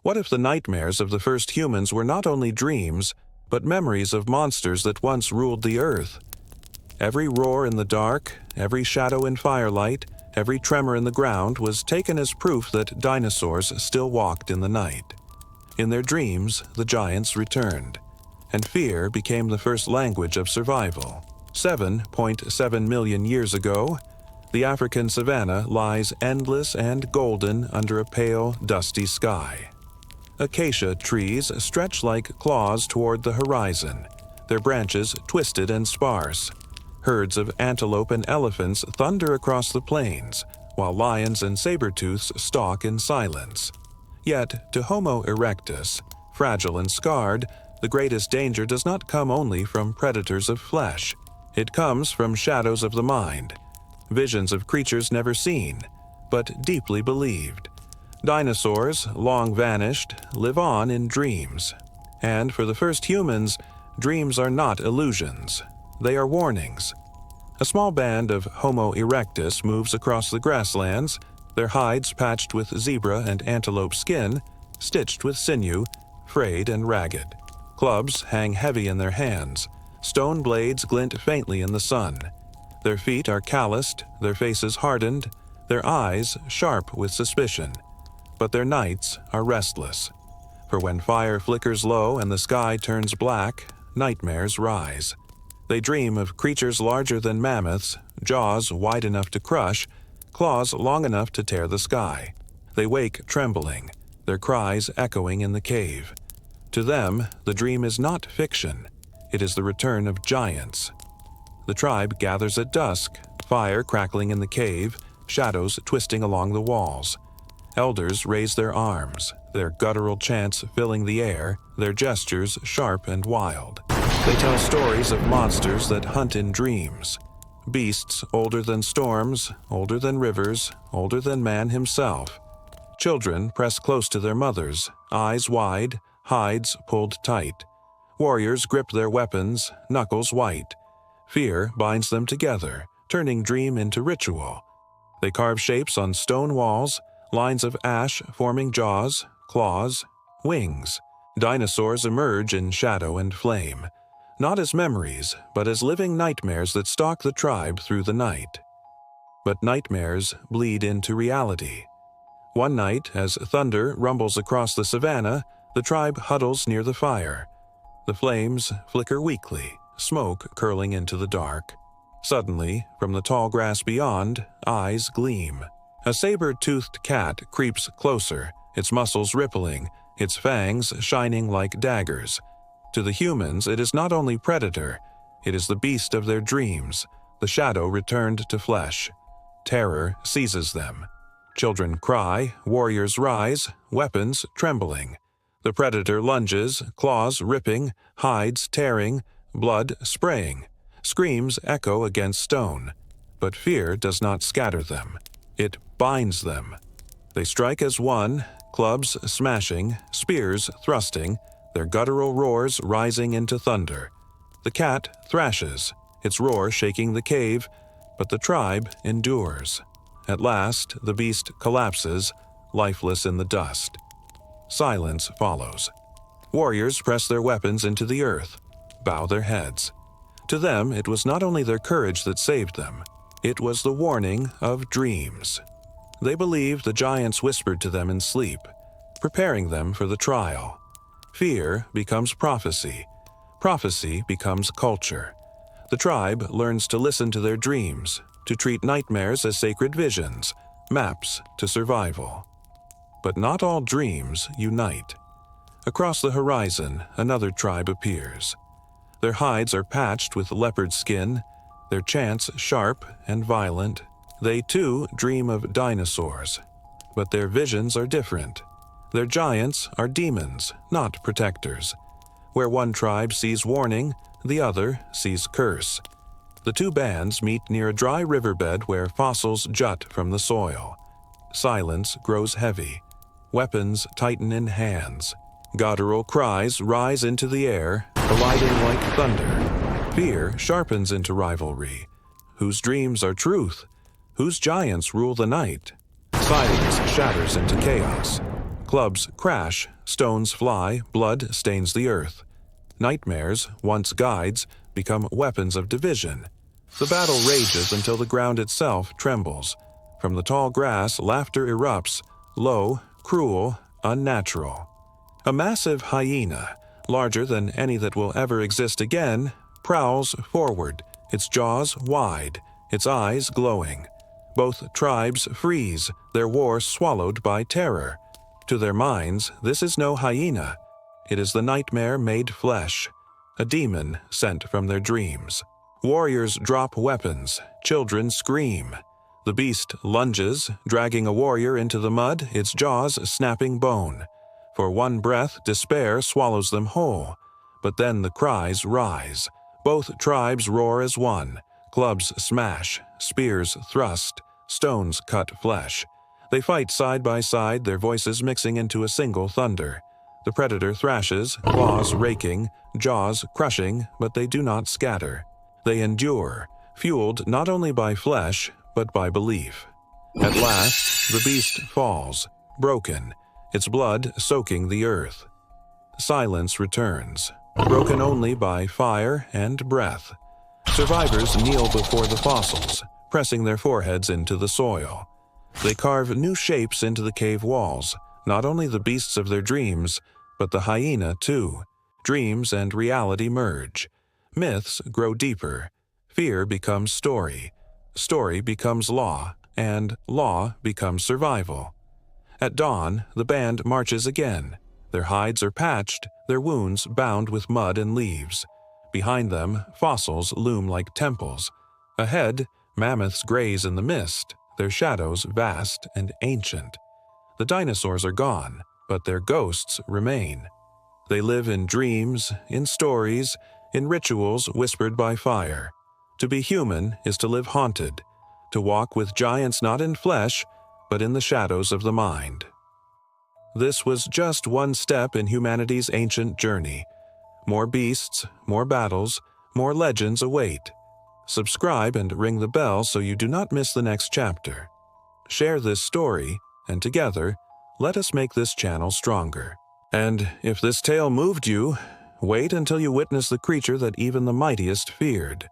What if the nightmares of the first humans were not only dreams, but memories of monsters that once ruled the earth? Every roar in the dark, every shadow in firelight, every tremor in the ground was taken as proof that dinosaurs still walked in the night. In their dreams, the giants returned, and fear became the first language of survival. 7.7 million years ago, the African savanna lies endless and golden under a pale, dusty sky. Acacia trees stretch like claws toward the horizon, their branches twisted and sparse. Herds of antelope and elephants thunder across the plains, while lions and saber-tooths stalk in silence. Yet, to Homo erectus, fragile and scarred, the greatest danger does not come only from predators of flesh. It comes from shadows of the mind, visions of creatures never seen, but deeply believed. Dinosaurs, long vanished, live on in dreams. And for the first humans, dreams are not illusions. They are warnings. A small band of Homo erectus moves across the grasslands, their hides patched with zebra and antelope skin, stitched with sinew, frayed and ragged. Clubs hang heavy in their hands. Stone blades glint faintly in the sun. Their feet are calloused, their faces hardened, their eyes sharp with suspicion. But their nights are restless. For when fire flickers low and the sky turns black, nightmares rise. They dream of creatures larger than mammoths, jaws wide enough to crush, claws long enough to tear the sky. They wake trembling, their cries echoing in the cave. To them, the dream is not fiction. It is the return of giants. The tribe gathers at dusk, fire crackling in the cave, shadows twisting along the walls. Elders raise their arms, their guttural chants filling the air, their gestures sharp and wild. They tell stories of monsters that hunt in dreams. Beasts older than storms, older than rivers, older than man himself. Children press close to their mothers, eyes wide, hides pulled tight. Warriors grip their weapons, knuckles white. Fear binds them together, turning dream into ritual. They carve shapes on stone walls, lines of ash forming jaws, claws, wings. Dinosaurs emerge in shadow and flame, not as memories, but as living nightmares that stalk the tribe through the night. But nightmares bleed into reality. One night, as thunder rumbles across the savanna, the tribe huddles near the fire. The flames flicker weakly, smoke curling into the dark. Suddenly, from the tall grass beyond, eyes gleam. A saber-toothed cat creeps closer, its muscles rippling, its fangs shining like daggers. To the humans, it is not only predator, it is the beast of their dreams, the shadow returned to flesh. Terror seizes them. Children cry, warriors rise, weapons trembling. The predator lunges, claws ripping, hides tearing, blood spraying. Screams echo against stone. But fear does not scatter them. It binds them. They strike as one, clubs smashing, spears thrusting, their guttural roars rising into thunder. The cat thrashes, its roar shaking the cave, but the tribe endures. At last, the beast collapses, lifeless in the dust. Silence follows. Warriors press their weapons into the earth, bow their heads. To them, it was not only their courage that saved them, it was the warning of dreams. They believed the giants whispered to them in sleep, preparing them for the trial. Fear becomes prophecy. Prophecy becomes culture. The tribe learns to listen to their dreams, to treat nightmares as sacred visions, maps to survival. But not all dreams unite. Across the horizon, another tribe appears. Their hides are patched with leopard skin, their chants sharp and violent. They too dream of dinosaurs, but their visions are different. Their giants are demons, not protectors. Where one tribe sees warning, the other sees curse. The two bands meet near a dry riverbed where fossils jut from the soil. Silence grows heavy. Weapons tighten in hands. Guttural cries rise into the air, colliding like thunder. Fear sharpens into rivalry. Whose dreams are truth? Whose giants rule the night? Silence shatters into chaos. Clubs crash, stones fly, blood stains the earth. Nightmares, once guides, become weapons of division. The battle rages until the ground itself trembles. From the tall grass, laughter erupts, low, cruel, unnatural. A massive hyena, larger than any that will ever exist again, prowls forward, its jaws wide, its eyes glowing. Both tribes freeze, their war swallowed by terror. To their minds, this is no hyena. It is the nightmare made flesh, a demon sent from their dreams. Warriors drop weapons, children scream. The beast lunges, dragging a warrior into the mud, its jaws snapping bone. For one breath, despair swallows them whole. But then the cries rise. Both tribes roar as one. Clubs smash, spears thrust, stones cut flesh. They fight side by side, their voices mixing into a single thunder. The predator thrashes, claws raking, jaws crushing, but they do not scatter. They endure, fueled not only by flesh, but by belief. At last, the beast falls, broken, its blood soaking the earth. Silence returns, broken only by fire and breath. Survivors kneel before the fossils, pressing their foreheads into the soil. They carve new shapes into the cave walls, not only the beasts of their dreams, but the hyena too. Dreams and reality merge. Myths grow deeper. Fear becomes story. Story becomes law, and law becomes survival. At dawn, the band marches again. Their hides are patched, their wounds bound with mud and leaves. Behind them, fossils loom like temples. Ahead, mammoths graze in the mist, their shadows vast and ancient. The dinosaurs are gone, but their ghosts remain. They live in dreams, in stories, in rituals whispered by fire. To be human is to live haunted, to walk with giants not in flesh, but in the shadows of the mind. This was just one step in humanity's ancient journey. More beasts, more battles, more legends await. Subscribe and ring the bell so you do not miss the next chapter. Share this story, and together, let us make this channel stronger. And if this tale moved you, wait until you witness the creature that even the mightiest feared.